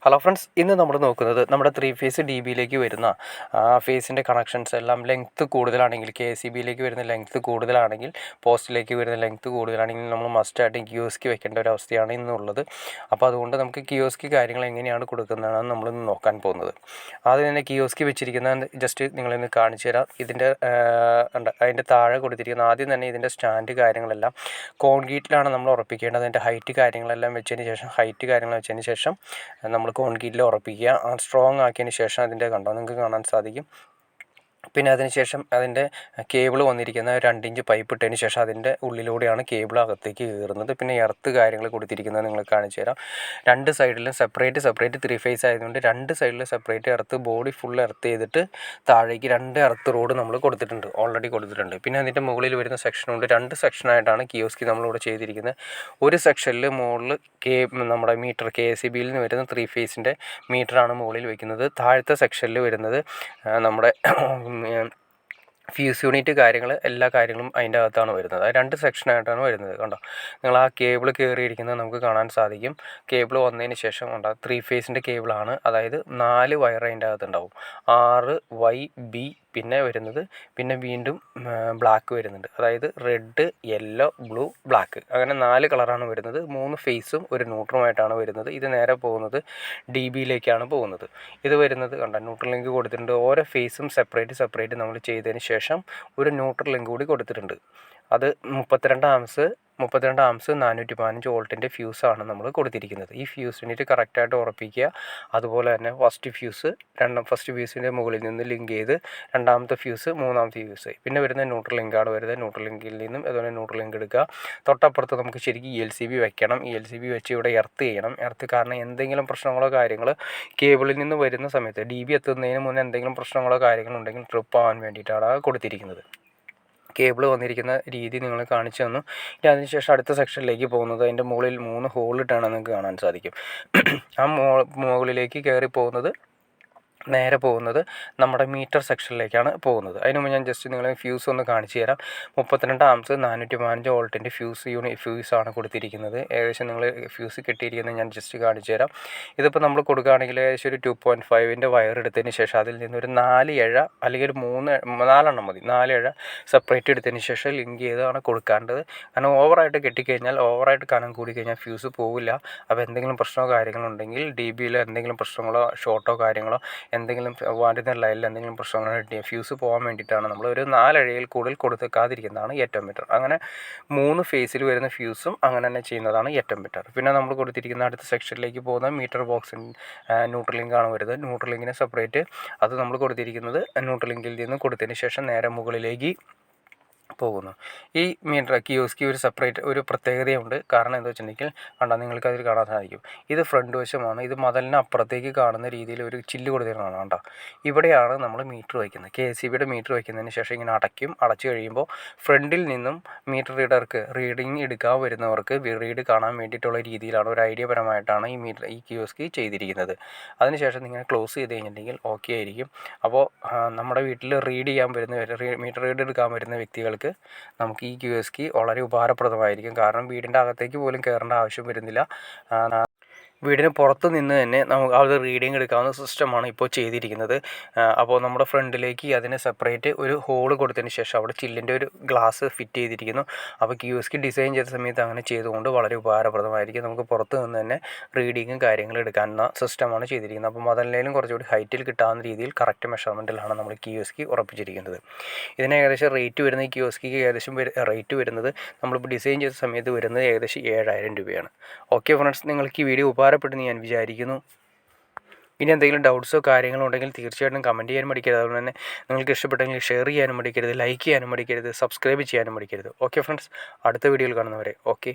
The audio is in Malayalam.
ഹലോ ഫ്രണ്ട്സ്, ഇന്ന് നമ്മൾ നോക്കുന്നത് നമ്മുടെ 3 ഫേസ് ഡി ബിയിലേക്ക് വരുന്ന ഫേസിൻ്റെ കണക്ഷൻസ് എല്ലാം ലെങ്ത്ത് കൂടുതലാണെങ്കിൽ, KCBയിലേക്ക് വരുന്ന ലെങ്ത്ത് കൂടുതലാണെങ്കിൽ, പോസ്റ്റിലേക്ക് വരുന്ന ലെങ്ത്ത് കൂടുതലാണെങ്കിൽ നമ്മൾ മസ്റ്റായിട്ടും കിയോസ്ക് വെക്കേണ്ട ഒരു അവസ്ഥയാണ് ഇന്നുള്ളത്. അപ്പോൾ അതുകൊണ്ട് നമുക്ക് കിയോസ്ക് കാര്യങ്ങൾ എങ്ങനെയാണ് കൊടുക്കുന്നതാണ് നമ്മളിന്ന് നോക്കാൻ പോകുന്നത്. ആദ്യം തന്നെ കിയോസ്ക് വെച്ചിരിക്കുന്ന ജസ്റ്റ് നിങ്ങളിന്ന് കാണിച്ചു തരാം. അതിൻ്റെ താഴെ കൊടുത്തിരിക്കുന്ന ആദ്യം തന്നെ ഇതിൻ്റെ സ്റ്റാൻഡ് കാര്യങ്ങളെല്ലാം കോൺക്രീറ്റിലാണ് നമ്മൾ ഉറപ്പിക്കേണ്ടത്. അതിൻ്റെ ഹൈറ്റ് കാര്യങ്ങളെല്ലാം വെച്ചതിന് ശേഷം നമ്മൾ കോൺക്രീറ്റിൽ ഉറപ്പിക്കുക. സ്ട്രോങ് ആക്കിയതിന് ശേഷം അതിൻ്റെ നിങ്ങൾക്ക് കാണാൻ സാധിക്കും. പിന്നെ അതിനുശേഷം അതിൻ്റെ കേബിൾ വന്നിരിക്കുന്ന 2 ഇഞ്ച് പൈപ്പ് ഇട്ടതിന് ശേഷം അതിൻ്റെ ഉള്ളിലൂടെയാണ് കേബിൾ അകത്തേക്ക് കയറുന്നത്. പിന്നെ എർത്ത് കാര്യങ്ങൾ കൊടുത്തിരിക്കുന്നത് നിങ്ങൾ കാണിച്ചു തരാം. 2 സൈഡിലും സെപ്പറേറ്റ് 3 ഫേസ് ആയതുകൊണ്ട് 2 സൈഡിലും separate earth, body full earth ചെയ്തിട്ട് താഴേക്ക് 2 എർത്ത് റോഡ് നമ്മൾ ഓൾറെഡി കൊടുത്തിട്ടുണ്ട്. പിന്നെ അതിൻ്റെ മുകളിൽ വരുന്ന സെക്ഷനുണ്ട്. 2 സെക്ഷനായിട്ടാണ് കിയോസ്ക് നമ്മളിവിടെ ചെയ്തിരിക്കുന്നത്. ഒരു സെക്ഷനിൽ മുകളിൽ നമ്മുടെ മീറ്റർ KCBയിൽ നിന്ന് വരുന്ന 3 ഫേസിൻ്റെ മീറ്ററാണ് മുകളിൽ വയ്ക്കുന്നത്. താഴത്തെ സെക്ഷനിൽ വരുന്നത് നമ്മുടെ ഫ്യൂസ് യൂണിറ്റ് കാര്യങ്ങൾ, എല്ലാ കാര്യങ്ങളും അതിൻ്റെ അകത്താണ് വരുന്നത്. അത് 2 സെക്ഷനായിട്ടാണ് വരുന്നത്. കണ്ടോ, നിങ്ങൾ ആ കേബിൾ കയറിയിരിക്കുന്നത് നമുക്ക് കാണാൻ സാധിക്കും. കേബിൾ വന്നതിന് ശേഷം കണ്ടോ 3 ഫേസിൻ്റെ കേബിളാണ്. അതായത് 4 വയർ അതിൻ്റെ അകത്തുണ്ടാവും. RYB പിന്നെ വീണ്ടും ബ്ലാക്ക് വരുന്നുണ്ട്. അതായത് റെഡ്, യെല്ലോ, ബ്ലൂ, ബ്ലാക്ക്, അങ്ങനെ 4 കളറാണ് വരുന്നത്. 3 ഫേസും ഒരു ന്യൂട്രലുമായിട്ടാണ് വരുന്നത്. ഇത് നേരെ പോകുന്നത് DBയിലേക്കാണ് പോകുന്നത്. ഇത് വരുന്നത് കണ്ട ന്യൂട്രൽ ലിങ്ക് കൊടുത്തിട്ടുണ്ട്. ഓരോ ഫേസും സെപ്പറേറ്റ് നമ്മൾ ചെയ്തതിന് ശേഷം ഒരു ന്യൂട്രൽ ലിങ്ക് കൂടി കൊടുത്തിട്ടുണ്ട്. അത് 32 ആംസ് 415 വോൾട്ടിൻ്റെ ഫ്യൂസാണ് നമ്മൾ കൊടുത്തിരിക്കുന്നത്. ഈ ഫ്യൂസ് യൂണിറ്റ് കറക്റ്റായിട്ട് ഉറപ്പിക്കുക. അതുപോലെ തന്നെ ഫസ്റ്റ് ഫ്യൂസിൻ്റെ മുകളിൽ നിന്ന് ലിങ്ക് ചെയ്ത്, രണ്ടാമത്തെ ഫ്യൂസ്, മൂന്നാമത്തെ ഫ്യൂസ്, പിന്നെ വരുന്ന ന്യൂട്രൽ ലിങ്കാണ് വരുന്നത്. ന്യൂട്രൽ ലിങ്കിൽ നിന്നും അതുപോലെ ന്യൂട്രൽ ലിങ്ക് എടുക്കുക. തൊട്ടപ്പുറത്ത് നമുക്ക് ശരിക്കും LCB വെക്കണം. LCB വെച്ച് ഇവിടെ എർത്ത് ചെയ്യണം. കാരണം എന്തെങ്കിലും പ്രശ്നങ്ങളോ കാര്യങ്ങൾ കേബിളിൽ നിന്ന് വരുന്ന സമയത്ത് DB എത്തുന്നതിന് മുന്നേ എന്തെങ്കിലും പ്രശ്നങ്ങളോ കാര്യങ്ങളോ ഉണ്ടെങ്കിൽ ട്രിപ്പ് ആവാൻ വേണ്ടിയിട്ടാണ് കൊടുത്തിരിക്കുന്നത്. കേബിൾ വന്നിരിക്കുന്ന രീതി നിങ്ങൾ കാണിച്ചു തന്നു. ഇനി അതിനുശേഷം അടുത്ത സെക്ഷനിലേക്ക് പോകുന്നത് അതിൻ്റെ മുകളിൽ 3 ഹോളിട്ടാണ് നിങ്ങൾക്ക് കാണാൻ സാധിക്കും. ആ മുകളിലേക്ക് കയറി നേരെ പോകുന്നത് നമ്മുടെ മീറ്റർ സെക്ഷനിലേക്കാണ് പോകുന്നത്. അതിന് മുമ്പ് ഞാൻ ജസ്റ്റ് നിങ്ങളെ ഫ്യൂസ് ഒന്ന് കാണിച്ചു തരാം. 32 ആംസ് 415 വോൾട്ടിൻ്റെ ഫ്യൂസാണ് കൊടുത്തിരിക്കുന്നത്. ഏകദേശം നിങ്ങൾ ഫ്യൂസ് കിട്ടിയിരിക്കുന്നത് ഞാൻ ജസ്റ്റ് കാണിച്ചു തരാം. ഇതിപ്പോൾ നമ്മൾ കൊടുക്കുകയാണെങ്കിൽ ഏകദേശം ഒരു 2.5ൻ്റെ വയർ എടുത്തതിന് ശേഷം അതിൽ നിന്നൊരു 4 ഇഴ അല്ലെങ്കിൽ ഒരു 4 എണ്ണം മതി. 4 ഇഴ സെപ്പറേറ്റ് എടുത്തതിന് ശേഷം ലിങ്ക് ചെയ്താണ് കൊടുക്കേണ്ടത്. കാരണം ഓവറായിട്ട് കെട്ടിക്കഴിഞ്ഞാൽ, ഓവറായിട്ട് കനം കൂടിക്കഴിഞ്ഞാൽ ഫ്യൂസ് പോവില്ല. അപ്പോൾ എന്തെങ്കിലും പ്രശ്നമോ കാര്യങ്ങളോ ഉണ്ടെങ്കിൽ, DBയിൽ എന്തെങ്കിലും പ്രശ്നങ്ങളോ ഷോർട്ടോ കാര്യങ്ങളോ എന്തെങ്കിലും വരുന്ന ലൈനിൽ എന്തെങ്കിലും പ്രശ്നങ്ങൾ ഫ്യൂസ് പോകാൻ വേണ്ടിയിട്ടാണ് നമ്മൾ ഒരു 4 ഇഴയിൽ കൂടുതൽ കൊടുക്കാതിരിക്കുന്നതാണ് ഏറ്റവും ബെറ്റർ. അങ്ങനെ 3 ഫേസിൽ വരുന്ന ഫ്യൂസും അങ്ങനെ തന്നെ ചെയ്യുന്നതാണ് ഏറ്റവും ബെറ്റർ. പിന്നെ നമ്മൾ കൊടുത്തിരിക്കുന്ന അടുത്ത സെക്ഷനിലേക്ക് പോകുന്ന മീറ്റർ ബോക്സ് ന്യൂട്രൽ ലിങ്കാണ് വരുന്നത്. ന്യൂട്രൽ ലിങ്കിനെ സെപ്പറേറ്റ് അത് നമ്മൾ കൊടുത്തിരിക്കുന്നത് ന്യൂട്രൽ ലിങ്കിൽ നിന്ന് കൊടുത്തതിന് ശേഷം നേരെ മുകളിലേക്ക് പോകുന്നു. ഈ മീറ്റർ കിയോസ്ക് ഒരു പ്രത്യേകതയുണ്ട്. കാരണം എന്താ വെച്ചിട്ടുണ്ടെങ്കിൽ നിങ്ങൾക്കതിൽ കാണാൻ സാധിക്കും. ഇത് ഫ്രണ്ട് വശമാണ്. ഇത് മതിലിന് അപ്പുറത്തേക്ക് കാണുന്ന രീതിയിൽ ഒരു ചില്ല് കൊടുത്തിട്ടാണ്. ഇവിടെയാണ് നമ്മൾ മീറ്റർ വയ്ക്കുന്നത്. KCBയുടെ മീറ്റർ വയ്ക്കുന്നതിന് ശേഷം ഇങ്ങനെ അടച്ചു കഴിയുമ്പോൾ ഫ്രണ്ടിൽ നിന്നും മീറ്റർ റീഡർക്ക് റീഡിങ് എടുക്കാൻ വരുന്നവർക്ക് റീഡ് കാണാൻ വേണ്ടിയിട്ടുള്ള രീതിയിലാണ്, ഒരു ഐഡിയ പരമായിട്ടാണ് ഈ കിയോസ്ക് ചെയ്തിരിക്കുന്നത്. അതിനുശേഷം നിങ്ങൾ ക്ലോസ് ചെയ്ത് കഴിഞ്ഞിട്ടുണ്ടെങ്കിൽ ഓക്കെ ആയിരിക്കും. അപ്പോൾ നമ്മുടെ വീട്ടിൽ മീറ്റർ റീഡ് എടുക്കാൻ വരുന്ന വ്യക്തികൾക്ക് നമുക്ക് ഈ കിയോസ്ക് വളരെ ഉപകാരപ്രദമായിരിക്കും. കാരണം വീടിൻ്റെ അകത്തേക്ക് പോലും കയറേണ്ട ആവശ്യം വരുന്നില്ല. വീടിന് പുറത്ത് നിന്ന് തന്നെ നമുക്ക് അത് റീഡിങ് എടുക്കാവുന്ന സിസ്റ്റമാണ് ഇപ്പോൾ ചെയ്തിരിക്കുന്നത്. അപ്പോൾ നമ്മുടെ ഫ്രണ്ടിലേക്ക് അതിന് സെപ്പറേറ്റ് ഒരു ഹോൾ കൊടുത്തതിന് ശേഷം അവിടെ ചില്ലിൻ്റെ ഒരു ഗ്ലാസ് ഫിറ്റ് ചെയ്തിരിക്കുന്നു. അപ്പോൾ കിയോസ്ക് ഡിസൈൻ ചെയ്ത സമയത്ത് അങ്ങനെ ചെയ്തുകൊണ്ട് വളരെ ഉപകാരപ്രദമായിരിക്കും. നമുക്ക് പുറത്ത് നിന്ന് തന്നെ റീഡിങ്ങും കാര്യങ്ങളും എടുക്കാവുന്ന സിസ്റ്റമാണ് ചെയ്തിരിക്കുന്നത്. അപ്പോൾ മതിലിലും കുറച്ചുകൂടി ഹൈറ്റിൽ കിട്ടാവുന്ന രീതിയിൽ കറക്റ്റ് മെഷർമെൻറ്റിലാണ് നമ്മൾ കിയോസ്ക് ഉറപ്പിച്ചിരിക്കുന്നത്. ഇതിന് ഏകദേശം റേറ്റ് വരുന്നത്, ഈ കിയോസ്ക് റേറ്റ് വരുന്നത് നമ്മളിപ്പോൾ ഡിസൈൻ ചെയ്ത സമയത്ത് വരുന്നത് ഏകദേശം 7000 രൂപയാണ്. ഓക്കെ ഫ്രണ്ട്സ്, നിങ്ങൾക്ക് ഈ വീഡിയോ ഉപകാരപ്പെട്ടെന്ന് ഞാൻ വിചാരിക്കുന്നു. ഇനി എന്തെങ്കിലും ഡൗട്ട്സോ കാര്യങ്ങളോ ഉണ്ടെങ്കിൽ തീർച്ചയായിട്ടും കമൻറ്റ് ചെയ്യാനും മടിക്കരുത്. അതുപോലെ തന്നെ നിങ്ങൾക്ക് ഇഷ്ടപ്പെട്ടെങ്കിൽ ഷെയർ ചെയ്യാനും മടിക്കരുത്, ലൈക്ക് ചെയ്യാനും മടിക്കരുത്, സബ്സ്ക്രൈബ് ചെയ്യാനും മടിക്കരുത്. ഓക്കെ ഫ്രണ്ട്സ്, അടുത്ത വീഡിയോയിൽ കാണുന്നവരെ ഓക്കെ.